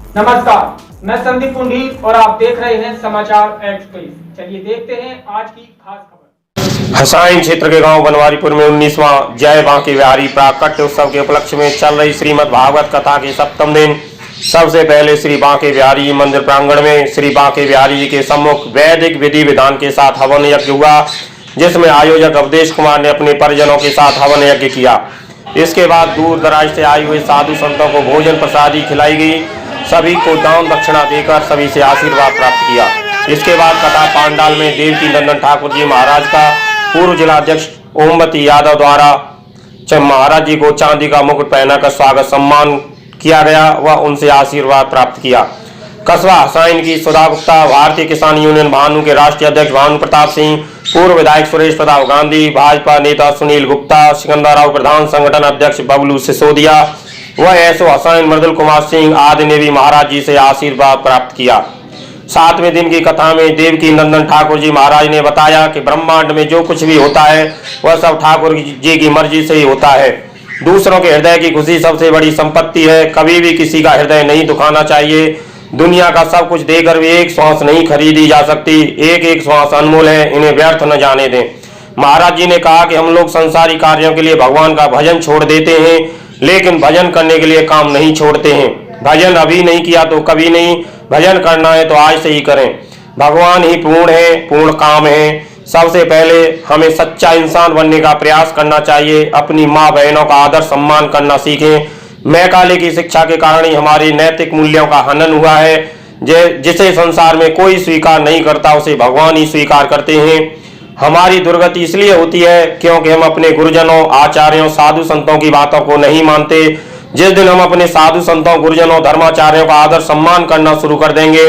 नमस्कार, मैं संदीप पुंडीर और आप देख रहे हैं समाचार एक्सप्रेस। चलिए देखते हैं आज की खास खबर। हसाइन क्षेत्र के गांव बनवारीपुर में 19वां जय बांके बिहारी प्राकट्य उत्सव के उपलक्ष्य में चल रही श्रीमद् भागवत कथा के सप्तम दिन सबसे पहले श्री बांके बिहारी जी मंदिर प्रांगण में श्री बांके बिहारी जी के सम्मुख वैदिक विधि विधान के साथ हवन यज्ञ हुआ, जिसमें आयोजक अवधेश कुमार ने अपने परिजनों के साथ हवन यज्ञ किया। इसके बाद दूर दराज से आए हुए साधु संतों को भोजन प्रसादी खिलाई गई। सभी को दान दक्षिणा देकर सभी से आशीर्वाद प्राप्त किया। इसके बाद कथा पांडाल में देवकी नंदन ठाकुर जी महाराज का पूर्व जिलाध्यक्ष ओमवती यादव द्वारा महाराज जी को चांदी का मुकुट पहनाकर स्वागत सम्मान किया गया व उनसे आशीर्वाद प्राप्त किया। कस्बा हसाइन की सुधा गुप्ता, भारतीय किसान यूनियन भानु के राष्ट्रीय अध्यक्ष भानु प्रताप सिंह, पूर्व विधायक सुरेश प्रताप गांधी, भाजपा नेता सुनील गुप्ता, सिकंदराव प्रधान संगठन अध्यक्ष बबलू सिसोदिया व एसओ हसाइन मृदुल कुमार सिंह आदि ने भी महाराज जी से आशीर्वाद प्राप्त किया। सातवें दिन की कथा में देवकी नंदन ठाकुर जी महाराज ने बताया कि ब्रह्मांड में जो कुछ भी होता है वह सब ठाकुर जी की मर्जी से ही होता है। दूसरों के हृदय की खुशी सबसे बड़ी संपत्ति है। कभी भी किसी का हृदय नहीं दुखाना चाहिए। दुनिया का सब कुछ देकर भी एक श्वास नहीं खरीदी जा सकती। एक एक श्वास अनमोल है, इन्हें व्यर्थ न जाने दें। महाराज जी ने कहा कि हम लोग संसारी कार्यों के लिए भगवान का भजन छोड़ देते हैं, लेकिन भजन करने के लिए काम नहीं छोड़ते हैं। भजन अभी नहीं किया तो कभी नहीं, भजन करना है तो आज से ही करें। भगवान ही पूर्ण है, पूर्ण काम है। सबसे पहले हमें सच्चा इंसान बनने का प्रयास करना चाहिए। अपनी माँ बहनों का आदर सम्मान करना सीखें। मैकाले की शिक्षा के कारण ही हमारे नैतिक मूल्यों का हनन हुआ है। जिसे संसार में कोई स्वीकार नहीं करता उसे भगवान ही स्वीकार करते हैं। हमारी दुर्गति इसलिए होती है क्योंकि हम अपने गुरुजनों, आचार्यों, साधु संतों की बातों को नहीं मानते। जिस दिन हम अपने साधु संतों, गुरुजनों, धर्माचार्यों का आदर सम्मान करना शुरू कर देंगे,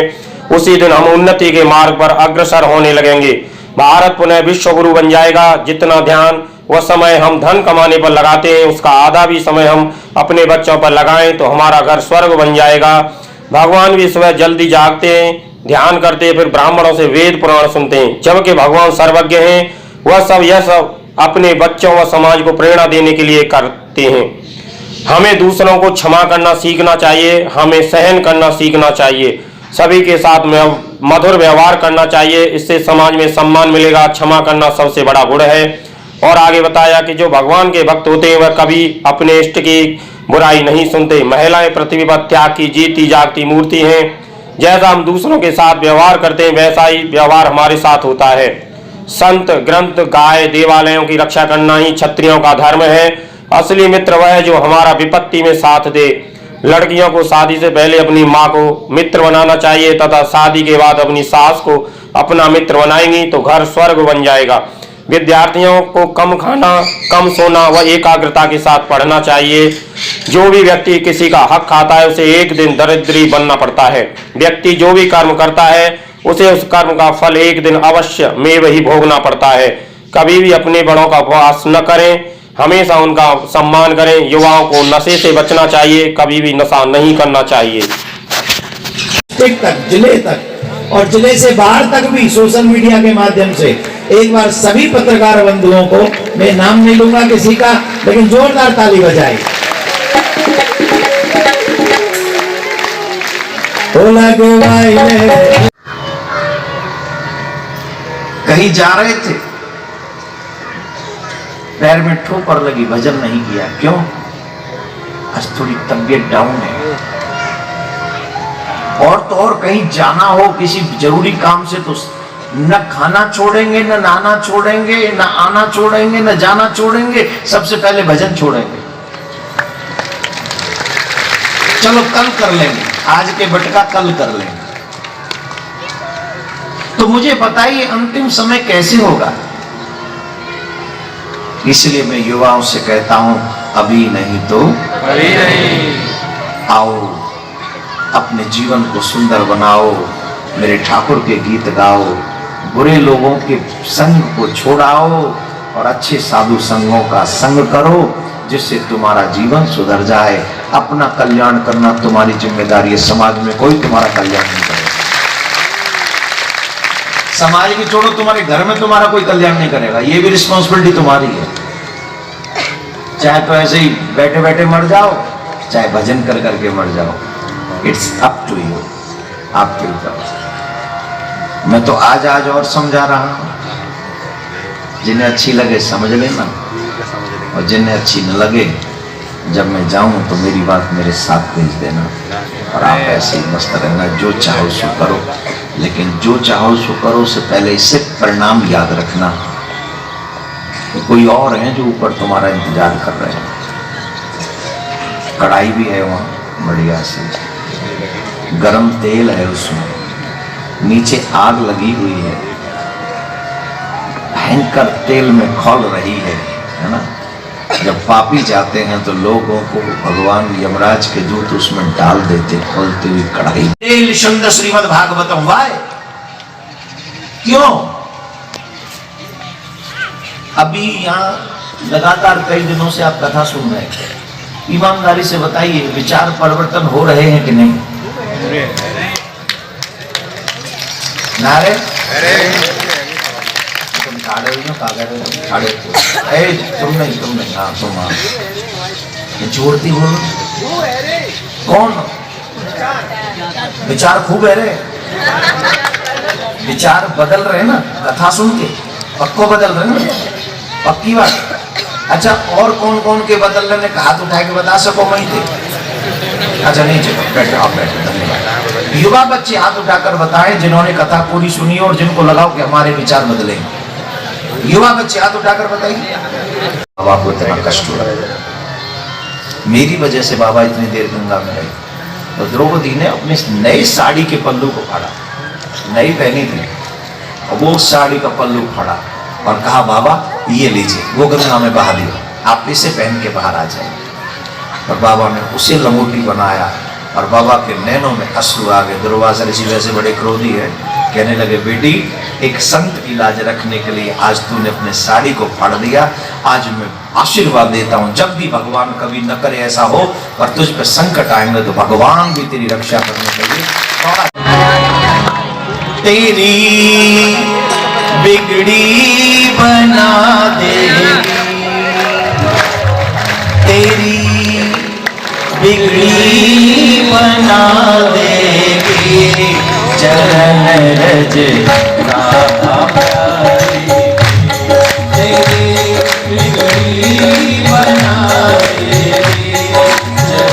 उसी दिन हम उन्नति के मार्ग पर अग्रसर होने लगेंगे। भारत पुनः विश्व गुरु बन जाएगा। जितना ध्यान वह समय हम धन कमाने पर लगाते हैं, उसका आधा भी समय हम अपने बच्चों पर लगाएं तो हमारा घर स्वर्ग बन जाएगा। भगवान भी सुबह जल्दी जागते हैं, ध्यान करते हैं, फिर ब्राह्मणों से वेद पुराण सुनते हैं। जबकि भगवान सर्वज्ञ हैं, वह यह सब अपने बच्चों व समाज को प्रेरणा देने के लिए करते हैं। हमें दूसरों को क्षमा करना सीखना चाहिए। हमें सहन करना सीखना चाहिए। सभी के साथ में मधुर व्यवहार करना चाहिए। इससे समाज में सम्मान मिलेगा। क्षमा करना सबसे बड़ा गुण है। और आगे बताया कि जो भगवान के भक्त होते हैं वह कभी अपने इष्ट की बुराई नहीं सुनते। महिलाएं पृथ्वी पर त्याग की जीती जागती मूर्ति हैं। जैसा हम दूसरों के साथ व्यवहार करते हैं वैसा ही व्यवहार हमारे साथ होता है। संत, ग्रंथ, गाय, देवालयों की रक्षा करना ही क्षत्रियों का धर्म है। असली मित्र वह है जो हमारा विपत्ति में साथ दे। लड़कियों को शादी से पहले अपनी माँ को मित्र बनाना चाहिए तथा शादी के बाद अपनी सास को अपना मित्र बनाएंगी तो घर स्वर्ग बन जाएगा। विद्यार्थियों को कम खाना, कम सोना व एकाग्रता के साथ पढ़ना चाहिए। जो भी व्यक्ति किसी का हक खाता है उसे एक दिन दरिद्री बनना पड़ता है। व्यक्ति जो भी कर्म करता है उसे उस कर्म का फल एक दिन अवश्य में वही भोगना पड़ता है। कभी भी अपने बड़ों का उपहास न करें, हमेशा उनका सम्मान करें। युवाओं को नशे से बचना चाहिए, कभी भी नशा नहीं करना चाहिए। तक जिले तक और जिले से बाहर तक भी सोशल मीडिया के माध्यम से एक बार सभी पत्रकार बंधुओं को, मैं नाम नहीं लूंगा किसी का, लेकिन जोरदार ताली बजाई। कहीं जा रहे थे, पैर में ठोकर लगी, भजन नहीं किया। क्यों? आज थोड़ी तबीयत डाउन है। और तो और कहीं जाना हो किसी जरूरी काम से तो न खाना छोड़ेंगे, न नहाना छोड़ेंगे, न आना छोड़ेंगे, न जाना छोड़ेंगे, सबसे पहले भजन छोड़ेंगे। चलो कल कर लेंगे, आज के बटका कल कर लेंगे। तो मुझे बताइए अंतिम समय कैसे होगा? इसलिए मैं युवाओं से कहता हूं, अभी नहीं तो अभी नहीं। आओ अपने जीवन को सुंदर बनाओ, मेरे ठाकुर के गीत गाओ, बुरे लोगों के संग को छोड़ाओ और अच्छे साधु संगों का संग करो, जिससे तुम्हारा जीवन सुधर जाए। अपना कल्याण करना तुम्हारी जिम्मेदारी है। समाज में कोई तुम्हारा कल्याण नहीं करेगा। समाज की छोड़ो, तुम्हारे घर में तुम्हारा कोई कल्याण नहीं करेगा। ये भी रिस्पॉन्सिबिलिटी तुम्हारी है। चाहे तो ऐसे ही बैठे बैठे मर जाओ, चाहे भजन कर करके मर जाओ। इट्स अप टू यू, आपके ऊपर। मैं तो आज और समझा रहा हूं, जिन्हें अच्छी लगे समझ लेना, और जिन्हें अच्छी न लगे जब मैं जाऊं तो मेरी बात मेरे साथ भेज देना, और आप ऐसे ही मस्त रहना, जो चाहो सो करो, लेकिन जो चाहो सो करो से पहले इससे परिणाम याद रखना कि कोई और है जो ऊपर तुम्हारा इंतजार कर रहे हैं। कढ़ाई भी है वहां बढ़िया सी, गरम तेल है उसमें, नीचे आग लगी हुई है, भयंकर तेल में खौल रही है ना। जब पापी जाते हैं तो लोगों को भगवान यमराज के दूत उसमें डाल देते, खोलते हुई कढ़ाई। तेल शुद्ध श्रीमद् भागवतम, वाय क्यों? अभी यहाँ लगातार कई दिनों से आप कथा सुन रहे हैं, ईमानदारी से बताइए विचार परिवर्तन हो रहे हैं कि नहीं? नारे तुम खाड़े हो, खाड़े तुम नहीं, हाँ तुम, हाँ जोड़ती बोलो, कौन? विचार खूब है रे, विचार बदल रहे ना, कथा सुन के पक्को बदल रहे ना, पक्की बात। अच्छा, और कौन कौन के बदल रहे ने हाथ उठा के बता सको? वहीं थे? अच्छा नहीं, चलो बैठो, आप बैठो, धन्यवाद। युवा बच्चे हाथ उठाकर बताएं जिन्होंने कथा पूरी सुनी और जिनको लगाओ कि हमारे विचार बदले। युवा बच्चे हाथ उठाकर बताइए। बाबा को इतना कष्ट हुआ, मेरी वजह से बाबा इतनी देर गंगा में रहे, तो द्रौपदी ने अपने नई साड़ी के पल्लू को फाड़ा, नई पहनी थी, और वो साड़ी का पल्लू फाड़ा और कहा बाबा ये लीजिए, वो गंगा में बहा दिया, आप इसे पहन के बाहर आ जाए। और बाबा ने उसे लंगोटी बनाया और बाबा के नैनों में अश्रु आ गए। दुर्वासा ऋषि वैसे बड़े क्रोधी है, कहने लगे बेटी एक संत की लाज रखने के लिए आज तूने अपने साड़ी को फाड़ दिया, आज मैं आशीर्वाद देता हूँ जब भी भगवान कभी न करे ऐसा हो और तुझ पे संकट आएंगे तो भगवान भी तेरी रक्षा करने के लिए तेरी बिगड़ी बना दे, तेरी बिगड़ी बना देगी चरण रज राधा प्यारी, तेरी बिगड़ी बना देगी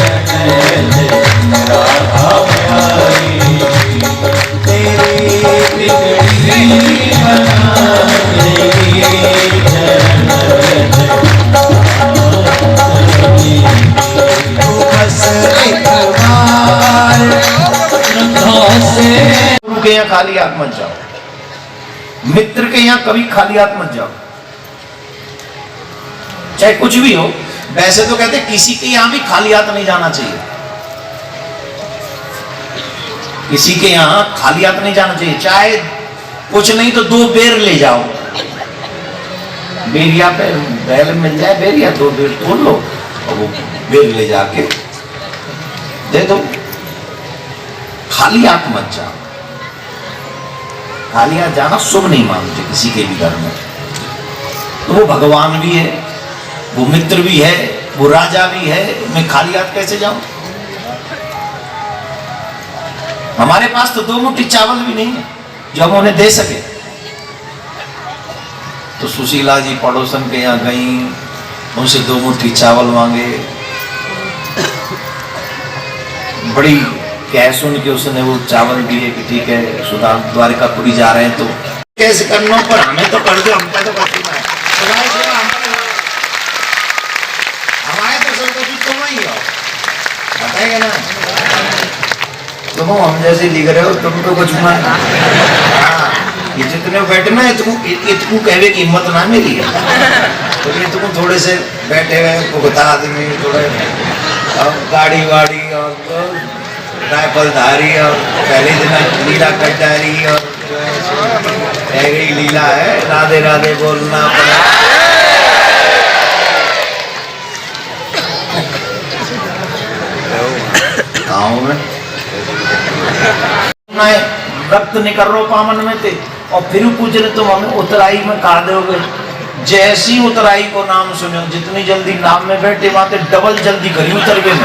चरण रज राधा प्यारी, तेरी बिगड़ी बना देगी चरण रज गुरु के यहाँ खाली हाथ मत जाओ, मित्र के यहाँ कभी खाली हाथ मत जाओ, चाहे कुछ भी हो। वैसे तो कहते किसी के यहाँ भी खाली हाथ नहीं जाना चाहिए, किसी के यहाँ खाली हाथ नहीं जाना चाहिए, चाहे कुछ नहीं तो 2 बेर ले जाओ, बेरिया पे बैल मिल जाए बेरिया, 2 बेर तोड़ लो और वो बेर ले जाके दे दो। खाली हाथ मत जाओ, खाली हाथ जाना शुभ नहीं मानते किसी के भी घर में। तो वो भगवान भी है, वो मित्र भी है, वो राजा भी है, मैं खाली हाथ कैसे जाऊं? हमारे पास तो 2 मुट्ठी चावल भी नहीं है जो हम उन्हें दे सके। तो सुशीला जी पड़ोसन के यहाँ गई, उनसे 2 मुट्ठी चावल मांगे, बड़ी कह सुन के उसने वो चावल दिए कि ठीक है सुधा द्वारिकापुरी जा रहे हैं तो कैसे करना, पर हमें तो कर दो, हमका तो करती है हमारे तो सब कुछ तुम ही हो, बताएगा ना तुम हम जैसे लिख रहे हो, तुम तो कुछ ये जितने बैठे ना इतकू कहवे की हिम्मत ना मेरी है, तो ये तुम थोड़े से बैठे हुए भुगता आदमी, थोड़े गाड़ी वाड़ी और राइफल धारी और पहले दिन लीला कटारी और ऐसी लीला है, राधे राधे बोलना पड़ा। गाँव में रक्त निकल रो पामन में थे और फिर पूछ रहे तुम हमें उतराई में कहा दोगे। जैसी उतराई को नाम सुनो, जितनी जल्दी नाम में बैठे वहां डबल जल्दी करी उतर गए।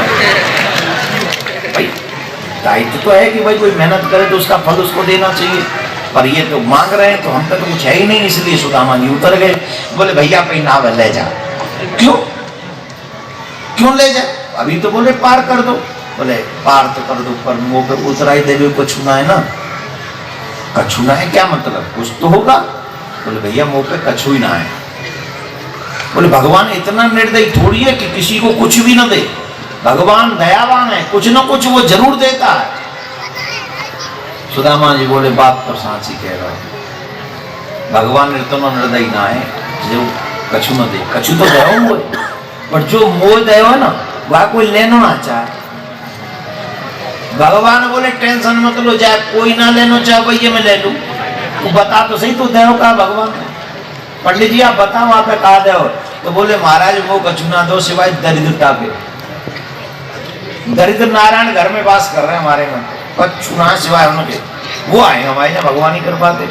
दायित्व तो है कि भाई कोई मेहनत करे तो उसका फल उसको देना चाहिए, पर ये तो मांग रहे हैं तो हम पे तो कुछ है ही नहीं, इसलिए सुदामा जी उतर गए। बोले भैया पहनावे ले जा। क्यों क्यों ले जा? अभी तो बोले पार कर दो। बोले पार तो कर दो, पर मुंह पे उतराई देवी को छूना है ना। कछूना है क्या मतलब? कुछ तो होगा। बोले भैया मुंह पे कछू ही ना है। बोले भगवान इतना निर्दयी थोड़ी है कि किसी को कुछ भी ना दे। भगवान दयावान है, कुछ ना कुछ वो जरूर देता है। सुदामा जी बोले बात तो सांची कह रहा है, भगवान इतना निर्दयी ना है जो कछु न दे। कछु तो दया हुए, पर जो मोह दया है ना वह कोई लेना ना चाहे। भगवान बोले टेंशन मत लो, चाहे कोई ना लेना चाहे भैया मैं ले लू। तू बता तो सही, तू देव का भगवान। पंडित जी आप बताओ वहां पे कहा देव? तो बोले महाराज वो कछु ना दो सिवाय दरिद्रता के। दरिद्र नारायण घर में वास कर रहे हैं हमारे में, कछु ना सिवाय उनके। वो आए हमारे यहाँ भगवान ही कर पाते।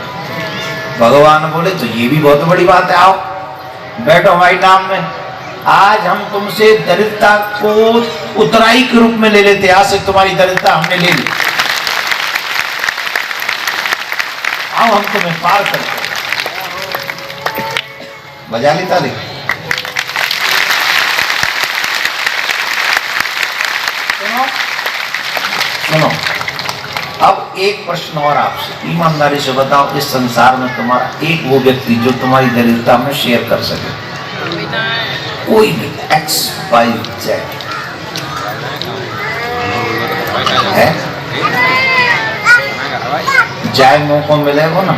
भगवान बोले तो ये भी बहुत बड़ी बात है, आओ बैठो हमारे नाम में। आज हम तुमसे दरिद्रता को उतराई के रूप में ले लेते, आज से तुम्हारी दरिद्रता हमने ले ली। आओ हम तुम्हें पार करते। बजा ली ताली। सुनो अब एक प्रश्न और आपसे, ईमानदारी से बताओ, इस संसार में तुम्हारा एक वो व्यक्ति जो तुम्हारी दरिद्रता में शेयर कर सके? कोई भी एक्स वाई जेड है? जाए मौको मिलेगा ना,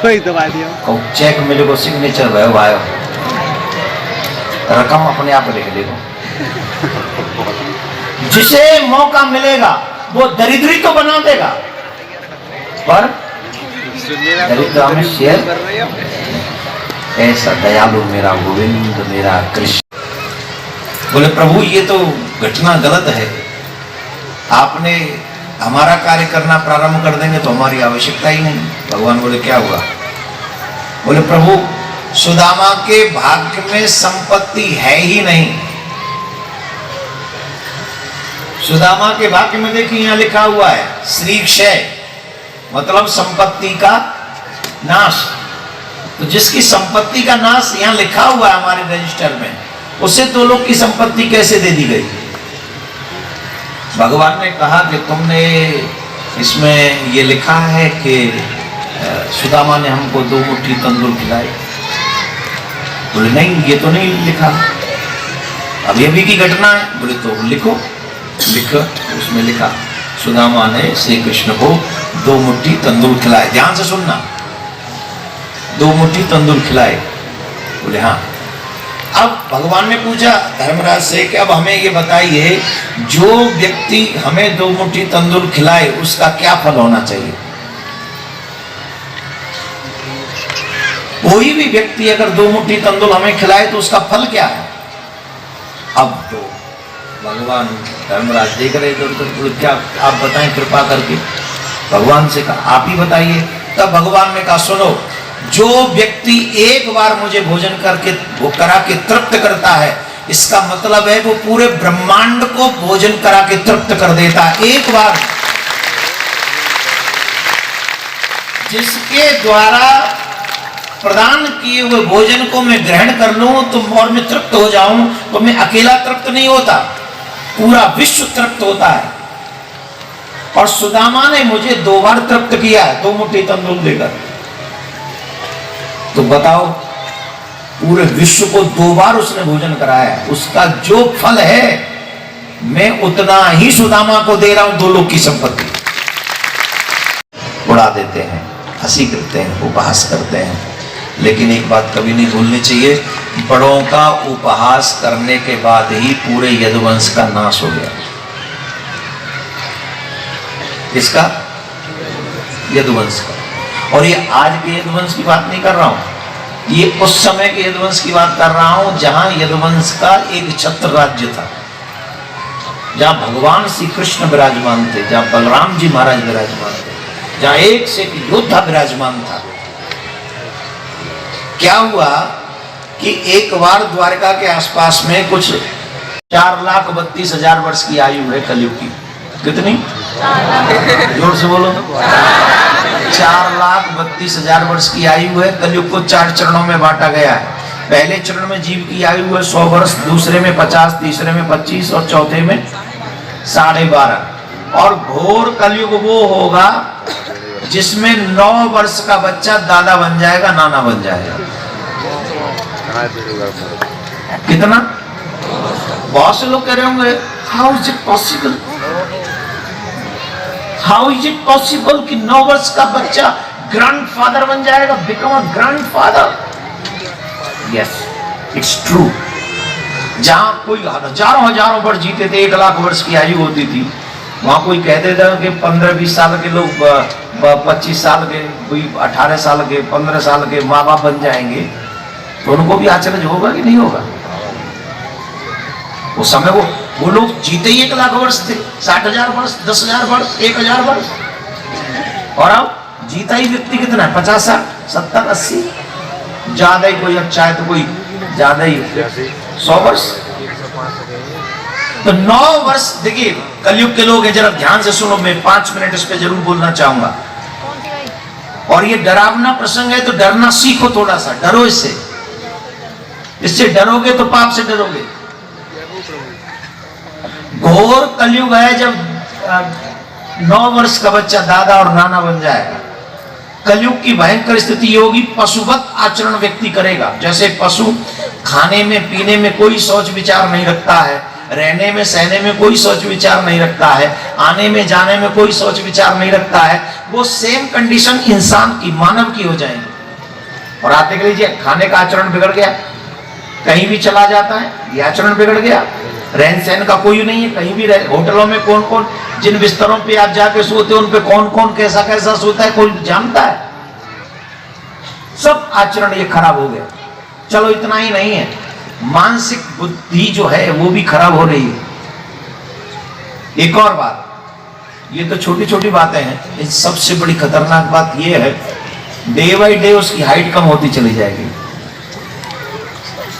कोई दबा दिया और चेक मिलेगा, सिग्नेचर भयो भाई, रकम अपने आप लिख देगा। जिसे मौका मिलेगा वो दरिद्री तो बना देगा, पर दरिद्र में शेयर। ऐसा दयालु मेरा गोविंद मेरा कृष्ण। बोले प्रभु ये तो घटना गलत है, आपने हमारा कार्य करना प्रारंभ कर देंगे तो हमारी आवश्यकता ही नहीं। भगवान बोले क्या हुआ? बोले प्रभु सुदामा के भाग्य में संपत्ति है ही नहीं। सुदामा के भाग्य में देखिए यहां लिखा हुआ है श्री क्षय, मतलब संपत्ति का नाश। तो जिसकी संपत्ति का नाश यहां लिखा हुआ है हमारे रजिस्टर में, उसे दो लोग की संपत्ति कैसे दे दी गई? भगवान ने कहा कि तुमने इसमें ये लिखा है कि सुदामा ने हमको 2 मुट्ठी तंदूर खिलाए। बोले नहीं ये तो नहीं लिखा, अभी अभी की घटना है। बोले तो लिखो। लिखो, उसमें लिखा सुदामा ने श्री कृष्ण को 2 मुट्ठी तंदूर खिलाए। ध्यान से सुनना, 2 मुट्ठी तंदूर खिलाए। बोले हाँ। अब भगवान ने पूछा धर्मराज से कि अब हमें ये बताइए, जो व्यक्ति हमें 2 मुट्ठी तंदूर खिलाए उसका क्या फल होना चाहिए? कोई भी व्यक्ति अगर 2 मुट्ठी तंदूर हमें खिलाए तो उसका फल क्या है? अब तो भगवान धर्मराज देख रहे थे, क्या आप बताएं कृपा करके। भगवान से कहा आप ही बताइए। तब भगवान ने कहा सुनो, जो व्यक्ति एक बार मुझे भोजन करके वो करा के तृप्त करता है, इसका मतलब है वो पूरे ब्रह्मांड को भोजन करा के तृप्त कर देता है एक बार। जिसके द्वारा प्रदान किए हुए भोजन को मैं ग्रहण कर लूं तो और मैं तृप्त हो जाऊं, तो मैं अकेला तृप्त नहीं होता, पूरा विश्व तृप्त होता है। और सुदामा ने मुझे 2 बार तृप्त किया है 2 मुट्ठी तंदूर देकर। तो बताओ पूरे विश्व को 2 बार उसने भोजन कराया, उसका जो फल है मैं उतना ही सुदामा को दे रहा हूं। 2 लोग की संपत्ति उड़ा देते हैं, हंसी करते हैं, उपहास करते हैं, लेकिन एक बात कभी नहीं भूलनी चाहिए, बड़ों का उपहास करने के बाद ही पूरे यदुवंश का नाश हो गया। किसका? यदुवंश का। और ये आज के यदुवंश की बात नहीं कर रहा हूं, ये उस समय के यदुवंश की बात कर रहा हूं जहां यदुवंश का एक छत्र राज्य था, जहां भगवान श्री कृष्ण विराजमान थे, जहां बलराम जी महाराज विराजमान थे, जहां एक से एक योद्धा विराजमान था। क्या हुआ कि एक बार द्वारका के आसपास में कुछ 4,32,000 वर्ष की आयु है कलयुग की। कितनी? जोर से बोलो। 4,32,000 वर्ष की आयु है। कलयुग को 4 चरणों में बांटा गया है। पहले चरण में जीव की आयु है 100 वर्ष, दूसरे में 50, तीसरे में 25 और चौथे में 12.5। और घोर कलयुग वो होगा जिसमें 9 वर्ष का बच्चा दादा बन जाएगा, नाना बन जाएगा। कितना? बहुत से लोग कह रहे होंगे how is it possible, how is it possible कि 9 वर्ष का बच्चा ग्रैंडफादर बन जाएगा, become a grandfather. Yes, it's true. जहां कोई हजारों वर्ष जीते थे, 1 लाख वर्ष की आयु होती थी, वहां कोई कहते थे कि 15-20 साल के लोग 25 साल के, कोई 18 साल के, 15 साल के माँ बाप बन जाएंगे, तो उनको भी आश्चर्य होगा कि नहीं होगा? उस समय वो लोग जीते ही 1 लाख वर्ष थे, 60,000 वर्ष, 10,000 वर्ष, 1,000 वर्ष। और अब जीता ही व्यक्ति कितना है? 50, 60, 70, 80, ज्यादा ही कोई, अच्छा है तो कोई ज्यादा ही 100 वर्ष। तो 9 वर्ष, देखिए कलयुग के लोग हैं, जरा ध्यान से सुनो, मैं 5 मिनट इस पे जरूर बोलना चाहूंगा। और ये डरावना प्रसंग है, तो डरना सीखो, थोड़ा सा डरो इससे। इससे डरोगे तो पाप से डरोगे। घोर कलयुग है जब 9 वर्ष का बच्चा दादा और नाना बन जाएगा। कलयुग की भयंकर स्थिति होगी, पशुवत आचरण व्यक्ति करेगा। जैसे पशु खाने में पीने में कोई सोच विचार नहीं रखता है, रहने में सहने में कोई सोच विचार नहीं रखता है, आने में जाने में कोई सोच विचार नहीं रखता है, वो सेम कंडीशन इंसान की, मानव की हो जाएगी। और आप देख लीजिए, खाने का आचरण बिगड़ गया, कहीं भी चला जाता है, ये आचरण बिगड़ गया। रहन सहन का कोई नहीं है, कहीं भी रहे। होटलों में कौन कौन, जिन बिस्तरों पे आप जाके सोते हो, उन पे कौन कौन कैसा कैसा सोता है, कोई जानता है? सब आचरण ये खराब हो गया। चलो इतना ही नहीं है, मानसिक बुद्धि जो है वो भी खराब हो रही है। एक और बात, ये तो छोटी छोटी बातें हैं, इस सबसे बड़ी खतरनाक बात ये है, डे बाई डे उसकी हाइट कम होती चली जाएगी।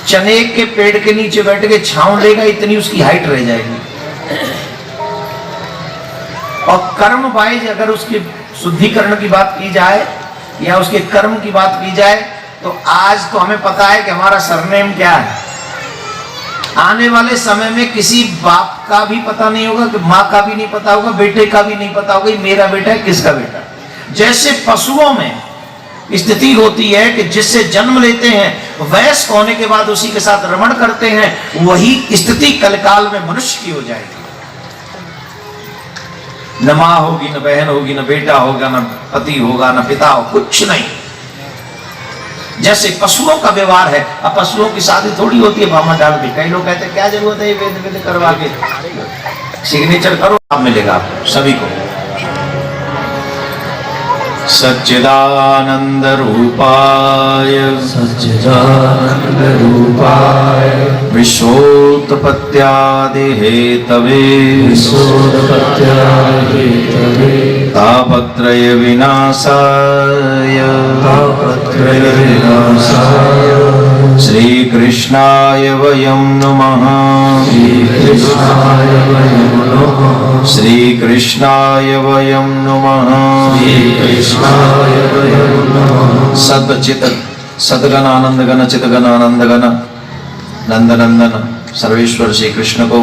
चने के पेड़ के नीचे बैठ के छांव लेगा, इतनी उसकी हाइट रह जाएगी। और कर्म वाइज अगर उसके शुद्धिकरण की बात की जाए या उसके कर्म की बात की जाए, तो आज तो हमें पता है कि हमारा सरनेम क्या है। आने वाले समय में किसी बाप का भी पता नहीं होगा, कि माँ का भी नहीं पता होगा, बेटे का भी नहीं पता होगा मेरा बेटा है किसका बेटा। जैसे पशुओं में स्थिति होती है कि जिससे जन्म लेते हैं, वयस्क होने के बाद उसी के साथ रमण करते हैं, वही स्थिति कलकाल में मनुष्य की हो जाएगी। न माँ होगी, न बहन होगी, न बेटा होगा, न पति होगा, न पिता हो, कुछ नहीं। जैसे पशुओं का व्यवहार है। अब पशुओं की शादी थोड़ी होती है भामा डाल के। कई लोग कहते हैं क्या जरूरत है वेद वेद करवा के, सिग्नेचर करो, आप मिलेगा आपको सभी को। सच्चिदानंद रूपाय विश्वोत्पत्त्यादि हेतवे तापत्रय विनाशाय श्री कृष्णाय वयं नमः। श्री कृष्णाय वयं नमः। सदचित सदगण आनंद गण चित गण आनंद गण नंदनंदन सर्वेश्वर श्री कृष्ण को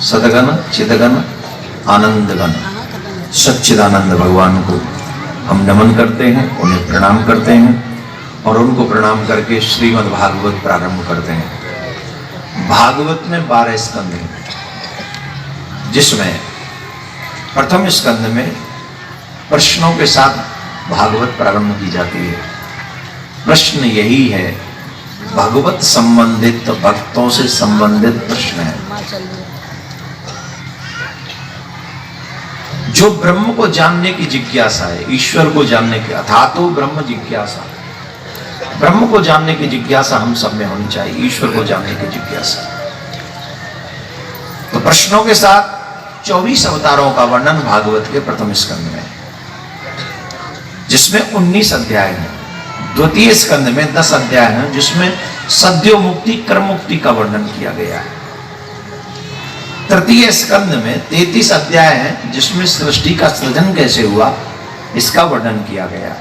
सदगण चितगण आनंद गण सच्चिदानंद भगवान को हम नमन करते हैं, उन्हें प्रणाम करते हैं और उनको प्रणाम करके श्रीमद् भागवत प्रारंभ करते हैं। भागवत में 12 स्कंद हैं, जिसमें प्रथम स्कंद में प्रश्नों के साथ भागवत प्रारंभ की जाती है। प्रश्न यही है, भागवत संबंधित, भक्तों से संबंधित प्रश्न है। जो ब्रह्म को जानने की जिज्ञासा है, ईश्वर को जानने की, अथातो ब्रह्म जिज्ञासा, ब्रह्म को जानने की जिज्ञासा हम सब में होनी चाहिए, ईश्वर को जानने की जिज्ञासा। तो प्रश्नों के साथ 24 अवतारों का वर्णन भागवत के प्रथम स्कंद में, जिसमें 19 अध्याय हैं। द्वितीय स्कंद में 10 अध्याय हैं, जिसमें सद्यो मुक्ति, कर्म मुक्ति का वर्णन किया गया है। तृतीय स्कंद में 33 अध्याय हैं जिसमें सृष्टि का सृजन कैसे हुआ इसका वर्णन किया गया।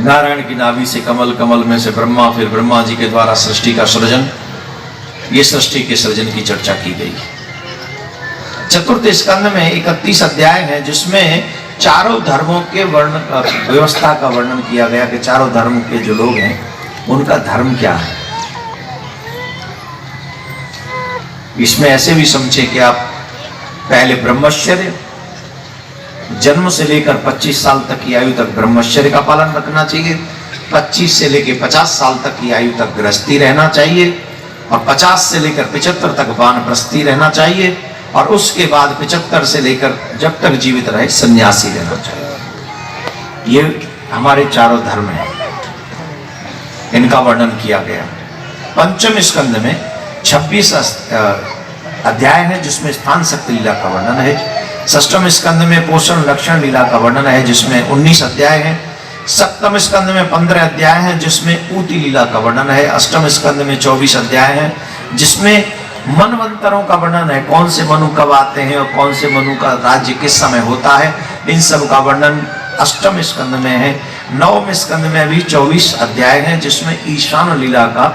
नारायण की नाभि से कमल, कमल में से ब्रह्मा, फिर ब्रह्मा जी के द्वारा सृष्टि का सृजन, ये सृष्टि के सृजन की चर्चा की गई। चतुर्थ स्कंद में 31 अध्याय है जिसमें चारों धर्मों के व्यवस्था का वर्णन किया गया कि चारों धर्म के जो लोग हैं उनका धर्म क्या है। इसमें ऐसे भी समझे कि आप पहले ब्रह्मचर्य, जन्म से लेकर 25 साल तक की आयु तक ब्रह्मचर्य का पालन रखना चाहिए, 25 से लेकर 50 साल तक की आयु तक गृहस्थी रहना चाहिए, और 50 से लेकर 75 तक वानप्रस्थी रहना चाहिए, और उसके बाद 75 से लेकर जब तक जीवित रहे सन्यासी रहना चाहिए। ये हमारे चारों धर्म हैं, इनका वर्णन किया गया। पंचम स्कंद में 26 अध्याय है जिसमें स्थान शक्ति लीला का वर्णन है। षष्ठम स्कंद में पोषण लक्षण लीला का वर्णन है जिसमें 19 अध्याय है। सप्तम स्कंद में 15 अध्याय है जिसमें ऊती लीला का वर्णन है। अष्टम स्कंद में 24 अध्याय है जिसमें मनवंतरों का वर्णन है, कौन से मनु कब आते हैं और कौन से मनु का राज्य किस समय होता है, इन सब का वर्णन अष्टम स्कंद में है। नवम स्कंद में भी 24 अध्याय हैं जिसमें ईशान लीला का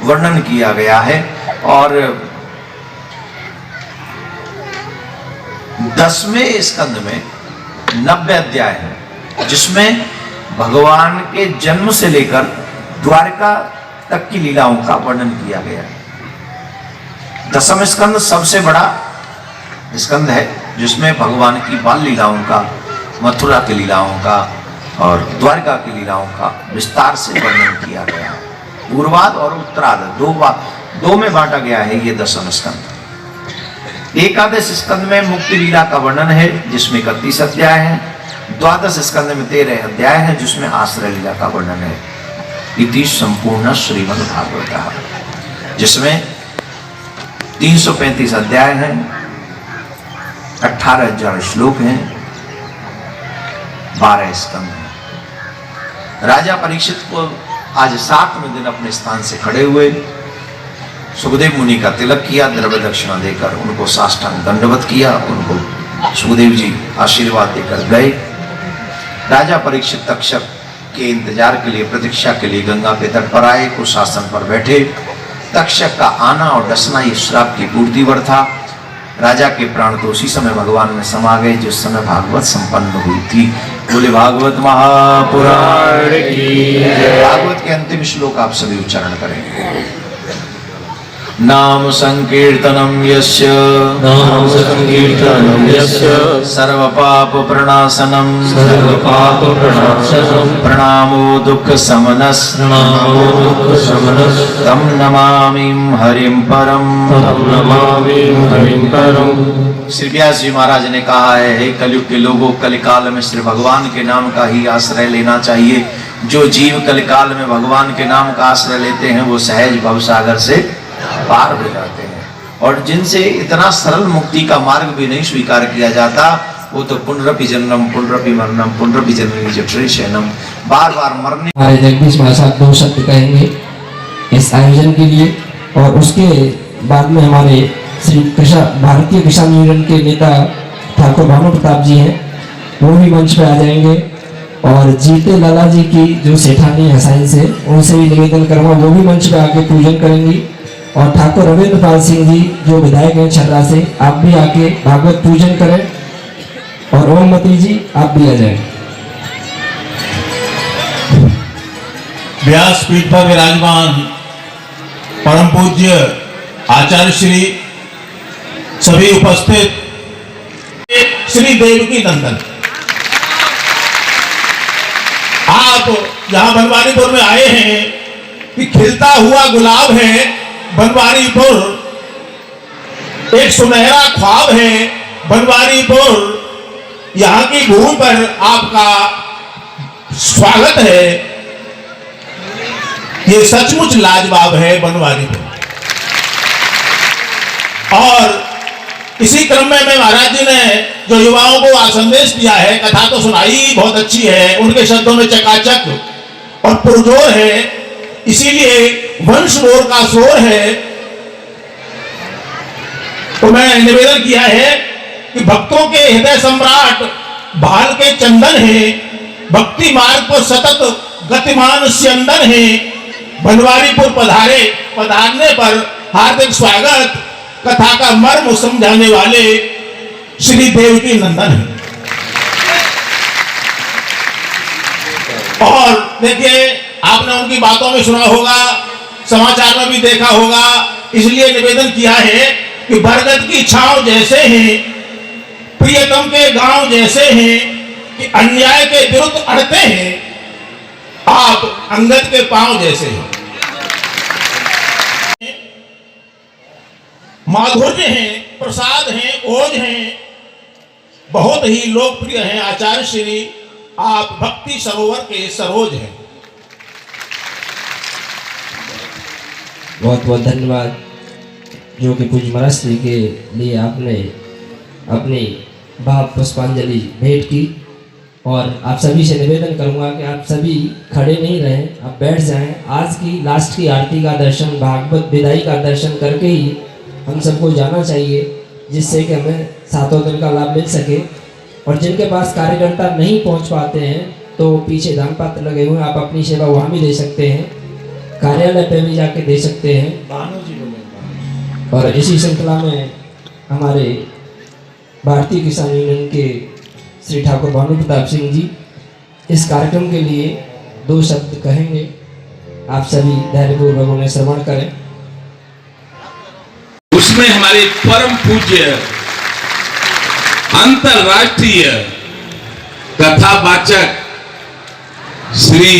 वर्णन किया गया है। और 10वें स्कंद में 90 अध्याय है जिसमें भगवान के जन्म से लेकर द्वारका तक की लीलाओं का वर्णन किया गया है। 10वां स्कंद सबसे बड़ा स्कंद है जिसमें भगवान की बाल लीलाओं का, मथुरा की लीलाओं का और द्वारका की लीलाओं का विस्तार से वर्णन किया गया है। पूर्वाद और उत्तराद दो में बांटा गया है ये 10वां स्कंद। एकादश स्कंद में मुक्ति लीला का वर्णन है जिसमें 31 अध्याय है। द्वादश स्कंद में 13 अध्याय है जिसमें आश्रय लीला का वर्णन है। इति संपूर्ण श्रीमद् भागवत, जिसमें 335 अध्याय हैं, 18,000 श्लोक हैं, 12 स्कंद हैं। राजा परीक्षित को आज 7वें दिन अपने स्थान से खड़े हुए सुखदेव मुनि का तिलक किया, द्रव्य दक्षिणा देकर उनको साष्टांग दंडवत किया। उनको सुखदेव जी आशीर्वाद देकर गए। राजा परीक्षित तक्षक के इंतजार के लिए, प्रतीक्षा के लिए गंगा के तट पर आए, कुछ आसन पर बैठे। तक्षक का आना और डसना ये श्राप की पूर्ति वर था। राजा के प्राण तो उसी समय भगवान में समा गए जिस समय भागवत संपन्न हुई थी। बोले भागवत महापुराण की जय। भागवत के अंतिम श्लोक आप सभी उच्चारण करेंगे। नाम संकीर्तनम यस्य, नाम संकीर्तनम यस्य, सर्व पाप प्रणाशनम, सर्व पाप प्रणाशनम, प्रणामो दुख समनस, प्रणामो दुख समनस, तम नमामि हरिम परम, तम नमामि हरिम परम। श्री व्यास जी महाराज ने कहा है, हे कलयुग के लोगों, कलिकाल में श्री भगवान के नाम का ही आश्रय लेना चाहिए। जो जीव कलिकाल में भगवान के नाम का आश्रय लेते हैं वो सहज भवसागर से पार हो जाते हैं। और जिनसे इतना सरल मुक्ति का मार्ग भी नहीं स्वीकार किया जाता वो तो पुनरपि जन्मम पुनरपि मरणम पुनरपि जन्मनि जठरे शयनम, बार बार मरने। हमारे जगदीश भाई साहब 2 शब्द कहेंगे इस आयोजन के लिए, और उसके बाद में हमारे श्री भारतीय किसान यूनियन के नेता ठाकुर भानु प्रताप जी हैं, वो भी मंच पे आ जाएंगे। और जीते लाला जी की जो सेठानी हसाइन से, उनसे भी निवेदन करूँगा वो भी मंच पे आके पूजन करेंगी। और ठाकुर रविंद्र पाल सिंह जी जो विधायक हैं छर्रा से, आप भी आके भागवत पूजन करें। और ओमवती जी आप भी आ जाएं। व्यासपीठ पर विराजमान परम पूज्य आचार्य श्री, सभी उपस्थित श्री देवकी नंदन, आप यहाँ बनवारीपुर में आए हैं कि खिलता हुआ गुलाब है बनवारीपुर, एक सुनहरा ख्वाब है बनवारीपुर। यहाँ की भूमि पर आपका स्वागत है। ये सचमुच लाजवाब है बनवारीपुर। और इसी क्रम में मैं महाराज जी ने जो युवाओं को आज संदेश दिया है, कथा तो सुनाई बहुत अच्छी है, उनके शब्दों में चकाचक और पुरजोर है, इसीलिए वंश मोर का शोर है। तो मैं निवेदन किया है कि भक्तों के हृदय सम्राट भाल के चंदन है, भक्ति मार्ग पर सतत गतिमान स्यंदन है, बनवारीपुर पधारने पर हार्दिक स्वागत, कथा का मर्म समझाने वाले श्री देवकी नंदन है। और देखिए, आपने उनकी बातों में सुना होगा, समाचार में भी देखा होगा, इसलिए निवेदन किया है कि बरगद की छांव जैसे हैं, प्रियतम के गांव जैसे हैं, कि अन्याय के विरुद्ध अड़ते हैं, आप अंगद के पांव जैसे हैं। माधुर्य हैं, प्रसाद हैं, ओज हैं, बहुत ही लोकप्रिय हैं आचार्य श्री, आप भक्ति सरोवर के सरोज हैं। बहुत बहुत धन्यवाद जो कि पूज्य महाराज श्री के लिए आपने अपनी भाव पुष्पांजलि भेंट की। और आप सभी से निवेदन करूंगा कि आप सभी खड़े नहीं रहें, आप बैठ जाएं। आज की लास्ट की आरती का दर्शन, भागवत विदाई का दर्शन करके ही हम सबको जाना चाहिए, जिससे कि हमें सातों दिन का लाभ मिल सके। और जिनके पास कार्यकर्ता नहीं पहुंच पाते हैं तो पीछे दान पात्र लगे हुए हैं, आप अपनी सेवा वहाँ भी दे सकते हैं, कार्यालय पे भी जाके दे सकते हैं। और इसी श्रृंखला में हमारे भारतीय किसान यूनियन के श्री ठाकुर भानु प्रताप सिंह जी इस कार्यक्रम के लिए 2 शब्द कहेंगे। आप सभी धैर्यपूर्वक उन्हें श्रवण करें। उसमें हमारे परम पूज्य अंतरराष्ट्रीय कथावाचक श्री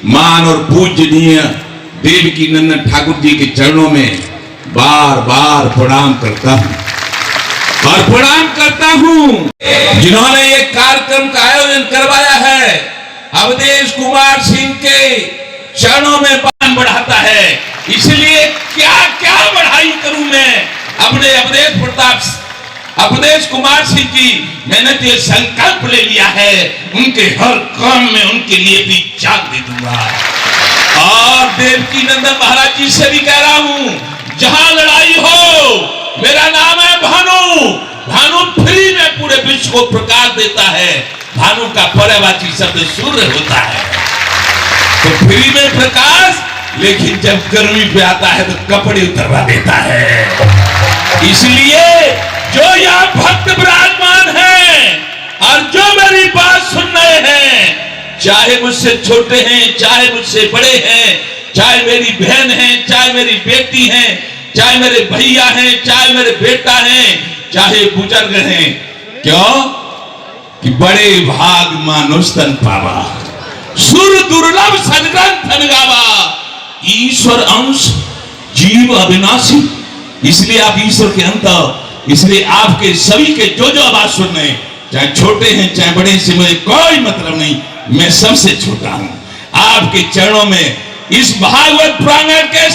मान और पूजनीय देवकी नंदन ठाकुर जी के चरणों में बार बार प्रणाम करता हूं और प्रणाम करता हूं जिन्होंने ये कार्यक्रम का आयोजन करवाया है। अवधेश कुमार सिंह के चरणों में बाण बढ़ाता है, इसलिए क्या क्या बढ़ाई करूं मैं अपने अवधेश कुमार सिंह की। मैंने तो ये संकल्प ले लिया है, उनके हर काम में उनके लिए भी जान दे दूंगा। और देवकी नंदन महाराज जी से भी कह रहा हूं, जहां लड़ाई हो, मेरा नाम है भानु। भानु फ्री में पूरे विश्व को प्रकाश देता है। भानु का पर्यायवाची शब्द सूर्य होता है, तो फ्री में प्रकाश, लेकिन जब गर्मी पे आता है तो कपड़े उतरवा देता है। इसलिए जो यहाँ भक्त विराजमान है और जो मेरी बात सुन रहे हैं, चाहे मुझसे छोटे हैं, चाहे मुझसे बड़े हैं, चाहे मेरी बहन है, चाहे मेरी बेटी है, चाहे मेरे भैया हैं, चाहे मेरे बेटा हैं, चाहे बुजुर्ग हैं, क्यों कि बड़े भाग मानुष तन पावा, सुर दुर्लभ सदग्रंथ गावा, ईश्वर अंश जीव अविनाशी। इसलिए आप ईश्वर के अंत, इसलिए आपके सभी के जो आवाज सुन रहे हैं, चाहे छोटे हैं चाहे बड़े, से मुझे कोई मतलब नहीं, मैं सबसे छोटा हूं। आपके चरणों में इस भागवत प्रांगण के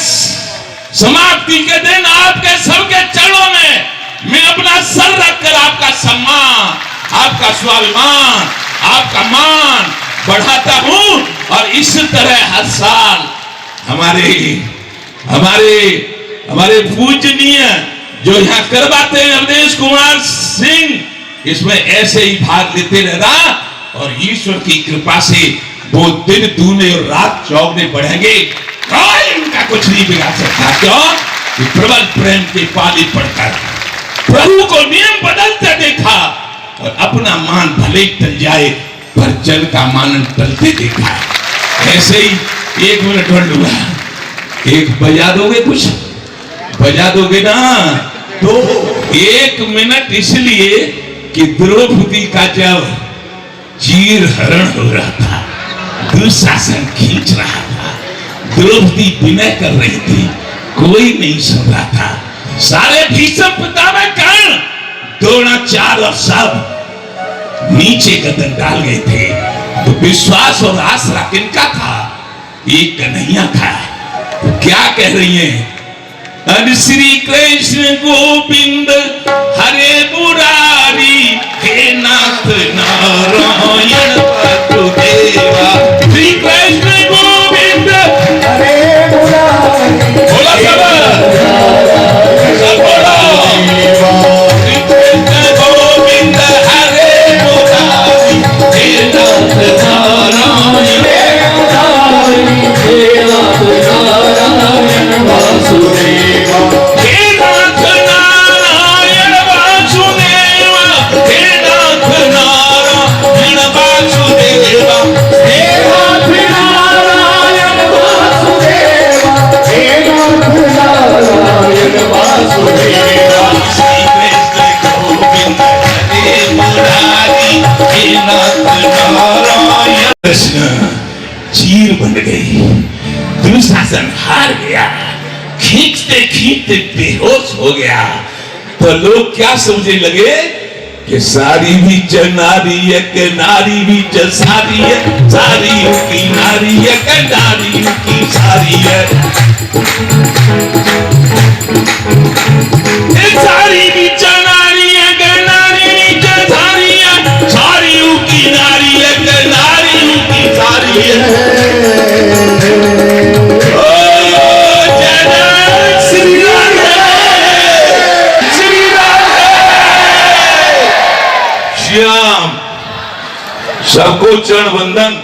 समाप्ति के दिन आपके सबके चरणों में मैं अपना सर रखकर आपका सम्मान, आपका स्वाभिमान, आपका मान बढ़ाता हूं। और इस तरह हर साल हमारे पूजनीय जो यहाँ करवाते हैं अवधेश कुमार सिंह, इसमें ऐसे ही भाग लेते रहना। और ईश्वर की कृपा से वो दिन दूने और रात चौगने बढ़ेंगे, कोई उनका कुछ नहीं बिगाड़ सकता। क्यों कि प्रबल प्रेम के पाली पड़कर प्रभु को नियम बदलते देखा, और अपना मान भले ही टल जाए पर जन का मान टलते देखा। ऐसे ही 1 मिनट ढूंढ लूंगा, एक बजा दोगे, कुछ बजा दोगे ना, तो 1 मिनट इसलिए कि द्रौपदी का जब चीर हरण हो रहा था, दुशासन खींच रहा था, द्रौपदी विनय कर रही थी, कोई नहीं सुन रहा था। सारे भीष्म पितामह कर्ण, द्रोणाचार्य और सब नीचे कदम डाल गए थे। तो विश्वास और आसरा किनका था? एक कन्हैया था। तो क्या कह रही हैं? श्री कृष्ण गोविंद हरे मुरारी, हे नाथ नारायण वसुदेवा। श्री कृष्ण गोविंद हरे मुरारी, बोला सब बोलो। तीर बन गई। दुशासन हार गया, खींचते खींचते बेहोश हो गया। तो लोग क्या समझने लगे कि सारी भी नारी है के नारी भी सारी है, सारी की नारी है के नारी की सारी है, सारी भी नारी है के नारी भी सारी है, सारी की नारी है के नारी की सारी है। श्याम सबको चरण वंदन।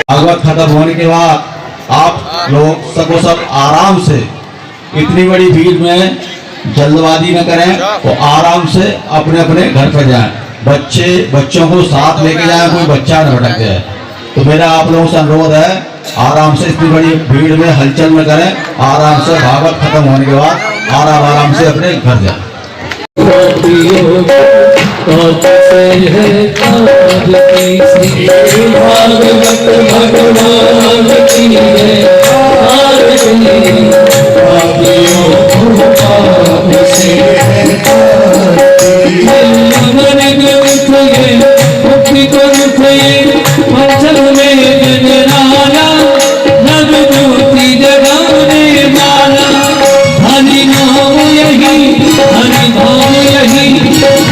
भागवत खत्म होने के बाद आप लोग सबको सब आराम से, इतनी बड़ी भीड़ में जल्दबाजी न करें, तो आराम से अपने अपने घर पर जाएं। बच्चों को साथ लेके जाएं, कोई बच्चा न भटक जाए। तो मेरा आप लोगों से अनुरोध है, आराम से इतनी बड़ी भीड़ में हलचल न करें, आराम से भागवत खत्म होने के बाद आराम से अपने घर जाएं। भागवत भगवान की है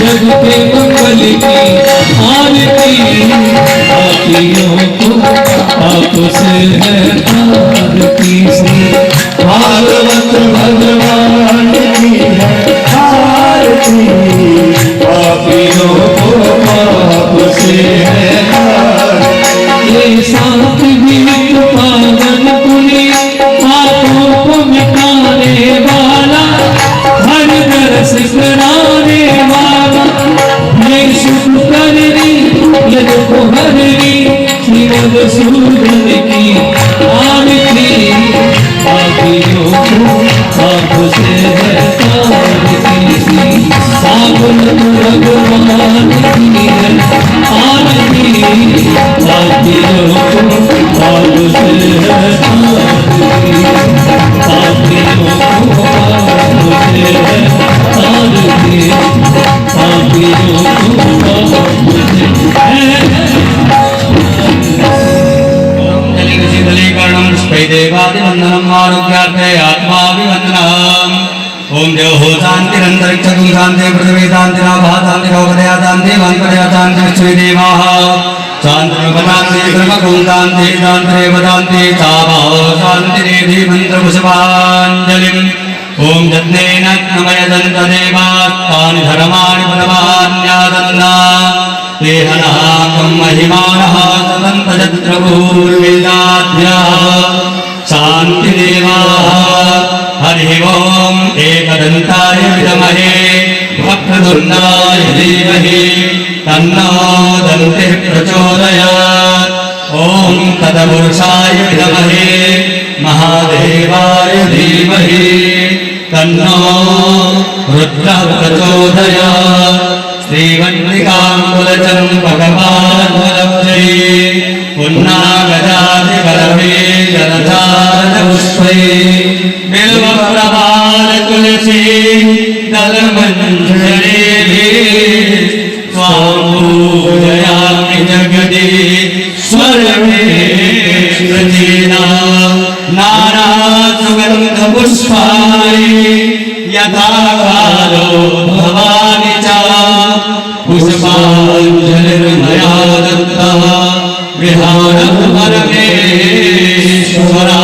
जग के ये साथ भी पावन पुनि पापों को मिटाने वाला, हर दरस कराने वाला, ये सुख करनी यद को हरनी, श्रीमद सूरन की आरती, पापियों को आपसे है तारती, सावन भगवान की है आरती, पापियों को आपसे है तारती, पापियों को आपसे है तारती, पापियों को आपसे है। देवादिवंदनम आरोग्यार्थे आत्माभिवंदनम। ओम देव हो शांतिरंतरिक्षं शांति पृथ्वी शांतिराभः शांतिरोपदया शांति वंकटया शांति विश्वदेवाः शांतिर्वदान्ति ब्रह्मकुं शांति शांतिरेवदान्ति चाभाव शांतिरेधि मंत्रपुष्पाञ्जलिम्। ओम यज्ञेन नमयदन्त देवास्तानि धर्माणि पदवान्यादन्ना तेहनाकं महिमानः सदन्तजत्रभूर्वेदाध्याः शान्तिदेवाः। हरिः ओम् एकदन्ताय विद्महे वक्रतुण्डाय धीमहि तन्नो दन्तिः प्रचोदयात्। ॐ तत्पुरुषाय विद्महे महादेवाय धीमहि तन्नो रुद्रः प्रचोदयात्। श्रीवन्निकाम्बुलचम्पकपालफलप्रे पुन्नागजादिकलभे जलधारपुष्पै बिल्वप्रभालतुलसी दलमञ्जरेभिः त्वां पूजयामि जगदीश्वरमेकजीना नानासुगन्धपुष्पाणि यथा कालो भवानि च पुष्पाञ्जलिर्मया दत्तः विहारं परमेश्वरा।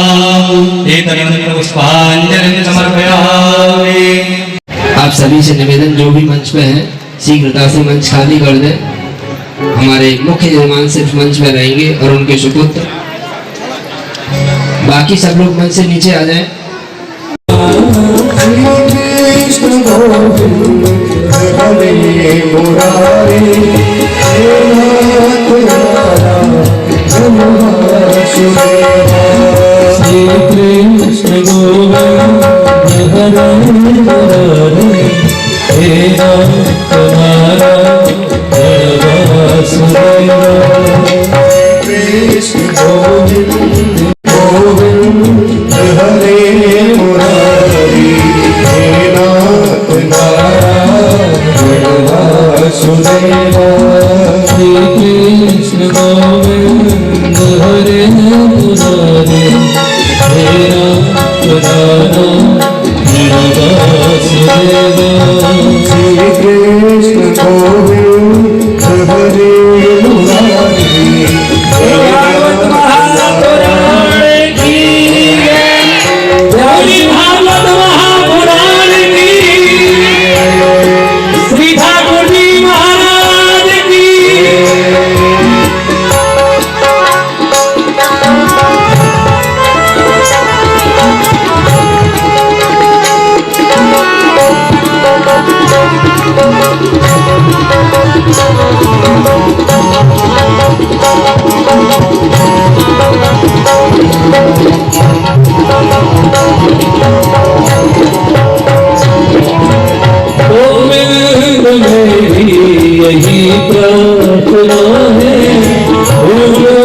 एतन्मन्त्र पुष्पाञ्जलिं समर्पयामि। आप सभी से निवेदन, जो भी मंच पे हैं शीघ्रता से मंच खाली कर दें। हमारे मुख्य यजमान सिर्फ मंच में रहेंगे और उनके सुपुत्र, बाकी सब लोग मंच से नीचे आ जाएं। श्री कृष्ण गोविंद हरे मुरारी, हे राम तुम्हारा वासुदेव। कृष्ण गोविंद गोविंद हरे मुरारी, हे नाथ नारायण वासुदेव। श्री कृष्ण गोविंद हरे मुरारी, हे नाथ नारायण वासुदेव। श्री कृष्ण गोविंद हरे मुरारी, हे नाथ महापुराण की जय। भागवत महापुराण की श्री ठाकुर जी महाराज की। यही प्रार्थना है, भूलो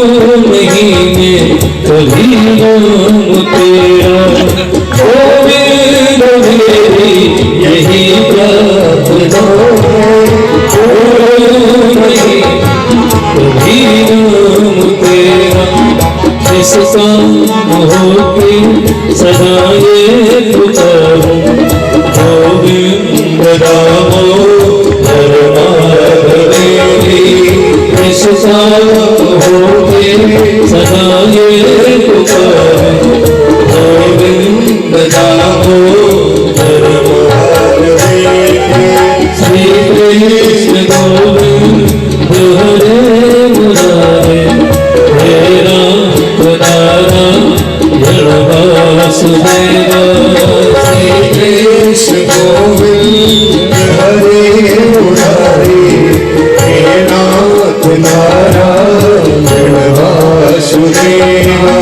नहीं मैं कभी नाम तेरा। गोविंद मेरी यही प्रार्थना है, भूलो नहीं कभी नाम तेरा। जिस काम होके सदा ये पुकारूं, गोविंद दामोदर माधवेरी। जिस काम होके सदा ये पुकारूं, गोविंद दामोदर माधवेरी। श्री कृष्ण गोविंद हरे कृष्ण गोविंद हरे मुरारी हे नाथ नारायण वासुदेवा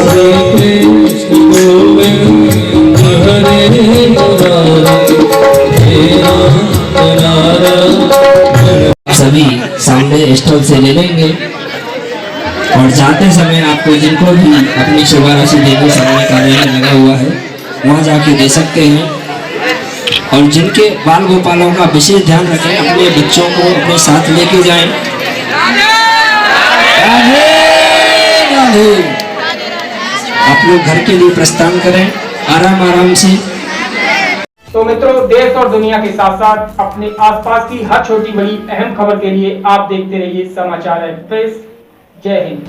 हरे कृष्ण गोविंद हरे मुरारी हे नाथ नारायण। सभी सामने स्टॉल से ले लेंगे और जाते समय आपको जिनको भी अपनी शुभ राशि देने समय कार्यालय लगा हुआ है वहाँ जाके दे सकते हैं। और जिनके बाल गोपालों का विशेष ध्यान रखें, अपने बच्चों को अपने साथ लेके जाएं। आप लोग घर के लिए प्रस्थान करें आराम आराम से। तो मित्रों, देश और दुनिया के साथ साथ अपने आसपास की हर छोटी बड़ी अहम खबर के लिए आप देखते रहिए समाचार एक्सप्रेस। जय हिंद।